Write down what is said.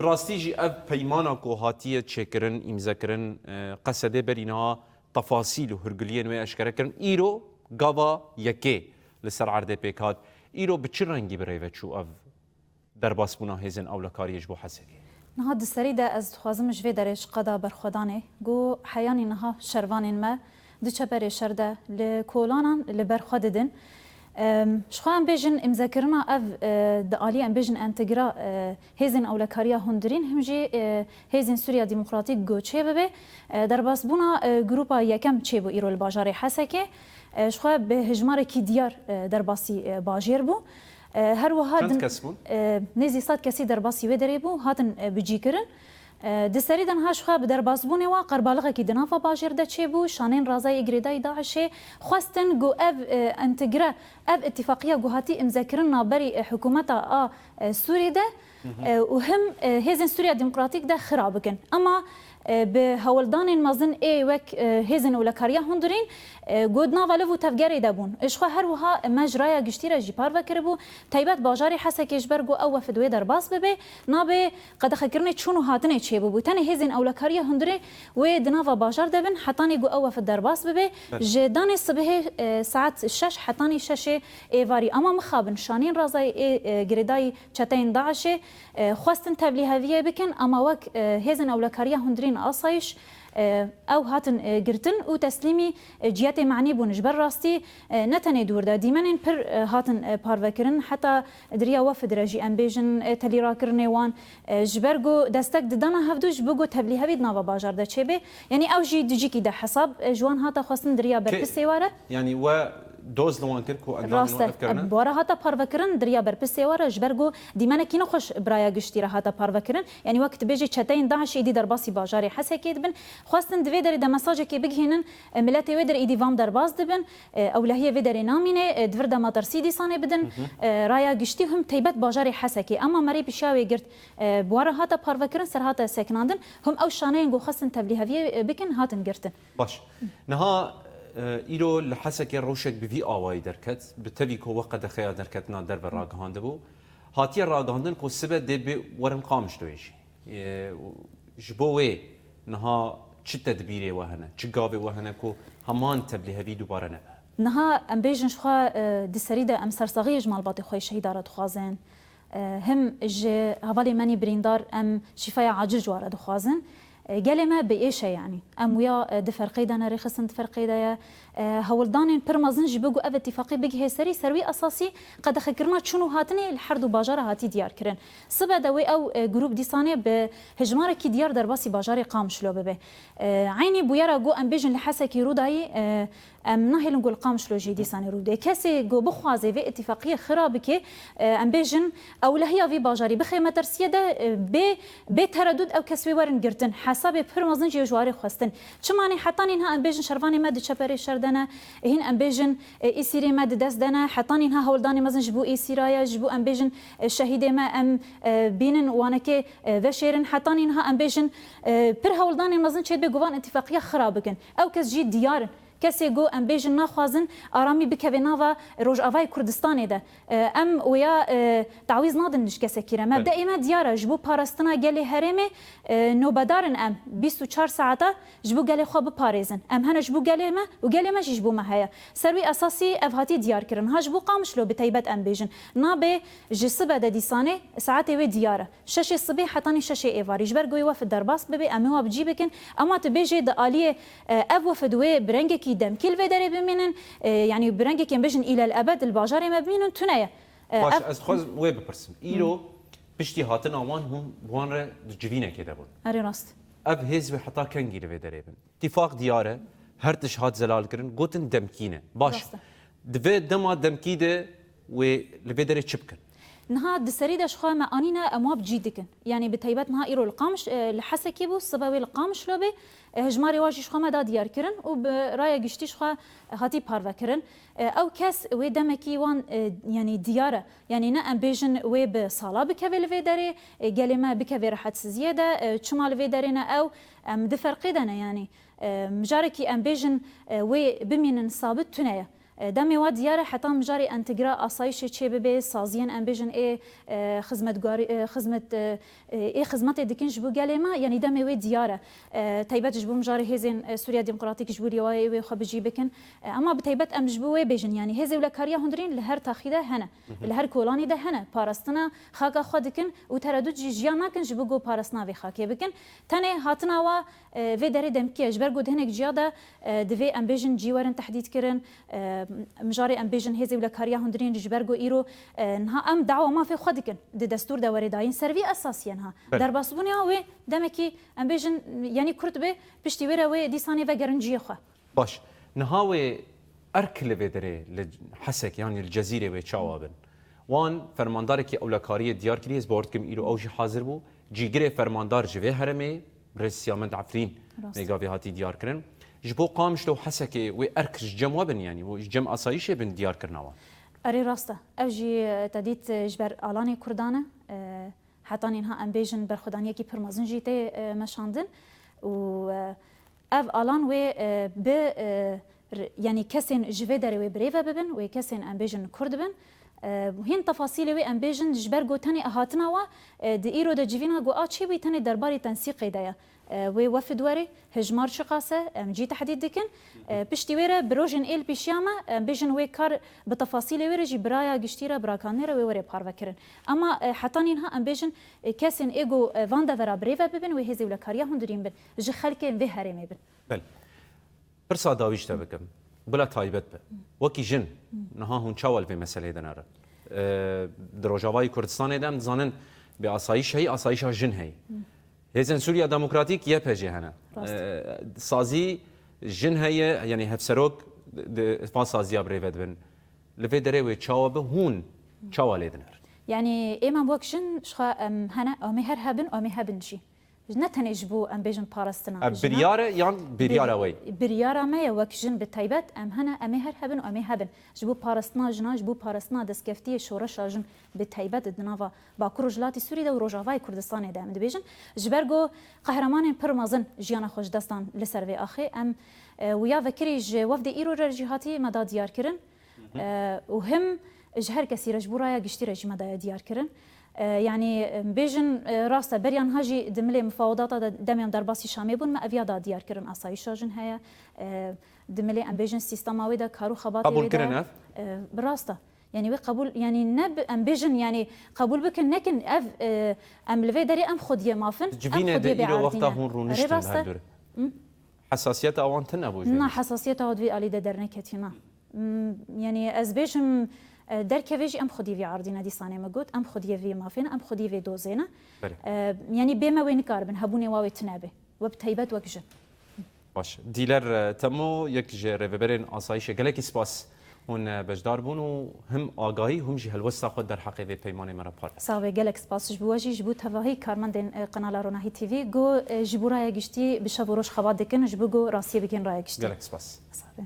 راستيجي اف بيمانا كو هاتيه تشكرن امزكرن قصده برينها تفاصيل وهرجليين واشكركرن ايرو غابا يكي لسر عرض بيكات ايرو بتشرنجي بريفت شو اف درباس بونا هزن او لكاريج بو حسكي نهاد السريدة از خوازم جوی درش قدا برخودانه گو حیانی نها شروانین ما دو چپر شرده لکولانان لبرخوددن شخوان بیجن امذاکرنا اف دعالی ام بیجن انتگرا هزین اولکاریا هندرین همجی هزین سوریا دموکراتیک گو چه ببه در باس بونا گروپا یکم چه بو ایرو الباجار حسکه شخوا به هجمار کی دیار در باسی باجیر بو هر وهاد نزی صد کسی در باسی و دریبو هاتن بجی کرن دستریدن هاش خواب در بازبونه و قربالغه کی دنافا باجر ده چه بو شانین رازای گریدای داعش خواستن گو اف انتگرا اف اتفاقیه گوهاتی امذاکرن نابری حکومت سوری ده و هم هزن سوریا دموکراتیک ده خراب کن اما به هولدان مازن ای وک هزن اولکاریا هندرین گودنا ولو تفگری دبون اشخوا هر وها مجرای گشتیره جیپار وکربو تایبت باجاری حسکش برگو او فدوی در باس ببه نابه قد خکرنه چونو هاتنه چه بو تنه هزن اولکاریا هندره و دناوا باجار دبن حتانی گو او فد در باس ببه جدان صبح ساعت 6 حتانی 6 ایواری اما مخابن شانین رازای گریدای چتین داعش خواستن تبلیغاویه بکن اما وک هزن اولکاریا هندرین آسایش او هاتن گرتن و تسلیمی جیات معنی بونش بر راستی نتنه دور ده دیمنین پر هاتن پاروکرن حتی دریا وفد رجی ام بیجن تلی را کرنه وان جبرگو دستک ددانا هفدوش بگو تبلیغ هوید ناوا باجار ده چه به یعنی او جی دجی کی ده حساب جوان هاتا خواستن دریا برپسی واره يعني و دوز لوان كركو راسته بورا هاتا پاروکرن دریا برپسی واره جبرگو دیمنه کی نخوش برایا گشتی را هاتا پاروکرن یعنی وقت بیجی چتین داعش ایدی در باسی باجاری حسکید بن خواستن دوی داری ده مساجه که بگهینن ملت وی در ایدی وام در باز دبن اولهیه وی در نامینه دور ده ماترسی دیسانه بدن رایا گشتی هم تیبت باجاری حسکی اما مری پیشاوی گرت بوارا هاتا پاروکرن سر هاتا سکناندن هم او شانه گو خواستن تبلیغاوی بکن هاتن گرتن باش نها ایرو لحسك روشك بفي آواي دركت بالتالي كو وقت خيار دركتنا درب الراجهان دبو هاتي الراجهاندن كو سبب دب ورم قامش دويش جبوه نها چه تدبيري وهنا چه قابي وهنا كو همان تبليه في دوباره نبه نها ام بيجن شخوا دسريده ام سرساغي جمال باطي خوي شهيداره خوازن هم ج هوالي ماني بريندار ام شفايا عاجل جواره دخوازن قال به ايش يعني ام ويا دفرقي دانا رخصن دفرقي دايا هولدان برمازن جبقو اف اتفاقي بقى سري سروي اساسي قد خكرنا شنو هاتني الحرد وباجار هاتي ديار كرن سبا دوي او جروب ديسانه بهجماره كي ديار درباسي باجاري قام شلو ببه عيني بويرا جو ام بيجن لحسكي روداي ام نهي نقول قام شلو جي ديسانه رودي كاسي جو بخوازي في اتفاقيه خرابكي ام بيجن او لهي في باجاري بخيمه ترسيه ده بتردد او كسوي ورن جرتن حساب برمازن جي جواري خواستن چماني حتاني انها ام بيجن شرفاني مد چپري شردنا هين ام بيجن ايسيري مد دست دنا حتاني انها هولداني مزن جبو ايسيرايا جبو ام بيجن شهيد ما ام بينن وانكي وشيرن حتاني انها ام بيجن بر هولداني مزن چيد بگوان اتفاقيه خرابكن او كس جي ديار کسی گو ام بیجن نخوازن آرامی بکوی نوا روجاوای کردستان ده ام ویا تعویض نادن نش کسی کیره مبدأ ما دیاره جبو پارستنا گلی هرمه نوبدارن ام 24 ساعته جبو گلی خواب پاریزن ام هن جبو گلی ما و گلی ما جبو ما هيا سروي اساسي افهاتي ديار کرن ها جبو قامش لو بتيبت ام بیجن نابه جسبه ده دیسانه ساعت و دیاره شش الصبح حتاني شش ایواری جبر گوی وف درباس ببي ام هو بجيبكن اما تبيجي د اليه اف وفدوي برنگ دم كل فيدري بمنن يعني برنج كان بيجن الى الابد الباجاري ما بمنن تنايا باش از خوز ويب برسم ايرو بشتي هاتن اوان هم بوان جوينه كده بون اري راست اب هزب حتى كان جيل فيدري بن اتفاق دياره هرتش هات زلال كرن قوتن دمكينه باش دفي دما دمكيده ولفيدري تشبكن نها دسريده شخوا ما انينا امواب جيدكن يعني بتيبات نها ايرو القامش لحسكي بو سببي القامش لو بي هجماري واجي شخوا ما داد يار كرن وبرايا گشتي شخوا هاتي باروا كرن او كاس وي دمكي وان يعني دياره يعني نا ام بيجن وي بصاله بكفي فيدري قالما بكفي راحت زياده شمال فيدرينا او ام دفرقي دنا يعني مجاركي ام بيجن وي بمين ثابت تنايا دەمێ وا دیارە حتا مژاری ئەنتگرا ئاسایشی چێ ببێ سازیان ئەم بێژن خزمەتێ دکن ji bo gelê me yanî demê wê diyar e taybet ji bo mijarê hêzên Sûriya Demokratîk ji bo rêwayê wê xwe bijî bikin ama bi taybet em ji bo wê bêjin yanî hêzê wekariya hundirîn li her taxî de hene li her kolanî de hene parastina xaka xwe dikin û tereddût jî jiyan nakin ji bo got parastina vê xakê bikin tenê hatina wa vê derê demkiye ji ber got hinek ciya de divê em bêjin cî werin tehdît kirin mijarê em bêjin hêzê wekariya hundirîn ji ber got îro niha em dawa mafê xwe dikin di destûr de werê dayîn ser vî esasiyen ha derbasbûniya wê demekî em bêjin yanî Kurd bê piştî wê re wê dîsanê vegerin ciyê xwe باش نها وê erk li vê derê li Hesek yanî li Cezîrê wê çawa bin wan fermandarekî ewlekariyê diyar kiriye ez bawr dikim îro ew jî hazir bû cîgirê fermandar ji vê heremê Rêz Siyamend Efrîn mêgavê hatî diyar kirin ji bo Qamişlo û Hesekê wê erk ji cem we bin yanî ji cem asayişê bin diyarkirina wan erê rast e ev jî te dît ji ber alanê Kurdan e heta nînha em bêjin berxwedaniyekî pir mezin jî tê meşandin û ev alan wê bi yanî kesên ji vê derê wê birêve bibin wê kesên em bêjin Kurd bin hîn tefasîlê wê em bêjin ji ber got tenê hatina wa di îro de civîna got a çê bî tenê derbarê tensîqê de ye wê wefid werê hejmar çiqase em cî tehdît dikin piştî wê re bi rojên êl pêşiya me em bêjin wê kar bi tefasîlê wê re jî biraya giştî re birakanê re wê werê parvekirin ama heta nînha em bêjin kesên êgo van de vera birêve bibin wê hêzê wekariya hundirîn bin ji xelkên vê herêmê bin Pirsa dawî ji te bikim bila taybet be wekî jin niha hûn çawa li vê meseleyê de nere di Rojavayê Kurdistanê de em dizanin bê asayîş heyî asayîşa jin heyî hêzên Sûriya Demokratîk yepêjî hene sazî jin heye yanî hevserok van saziya birêve dibin li vê derê wê çawa bi hûn çawa lê diner yani êman wek jin xwe em hene amê her hebin amê hebin jî ne tenê ji bo em bêjin parastina biryar e yan biryara wê biryara me ye wek jin bi taybet em hene emê her hebin amê hebin ji bo parastina jina ji bo parastina destkeftiyê şoreşa jin bi taybet di nava Bakur Rojhilatê Sûrî de û Rojavayê Kurdistanê de em dibêjin ji ber got qehremanên pir mezin jiyana xwe ji destan li ser vê axê em wiya vekirî ji wefdê îro re jî hatî me da diyar kirin û him ji her kesî re ji bo raya giştî re jî me daye diyar kirin yani bêjin rast e beriyan ha jî di milê mufawedata de demyan derbasî Şamê bûn me eviya da diyar kirin asayîşa jin heye di milê em bêjin sîstema wê de karû xebatê qebûl kirin ev bi rast e yani wê qebûl yani ne em bêjin yani qebûl bikin nekin ev em li vê derê em xwediyê mafin civînê de îro wexta hûn rûniştin her dure hesasiyeta awan tin nebû na hesasiyeta wê divê alî de derneketî na yani ez bêjim derkevê jî em xwedî vê ardîne dîsanê me got em xwediyê vê mafên em xwedî vê dozêne yani bê me wê nikaribin hebûnê wa wê tune be we bi taybet wek jin baş dîler temo yek ji rêveberên asayişê gelekî spas hûn bejdar bûn û him agahî hûn jî helwesta xwe derheqê vê peymanê me re par savê gelek spas ji bo we jî ji bo tevahî karmendên qenala Ronahî TV got ji bo raya giştî bi şev û roj xebat dikin ji bo got rastiyê bikin raya giştî gelek spas savê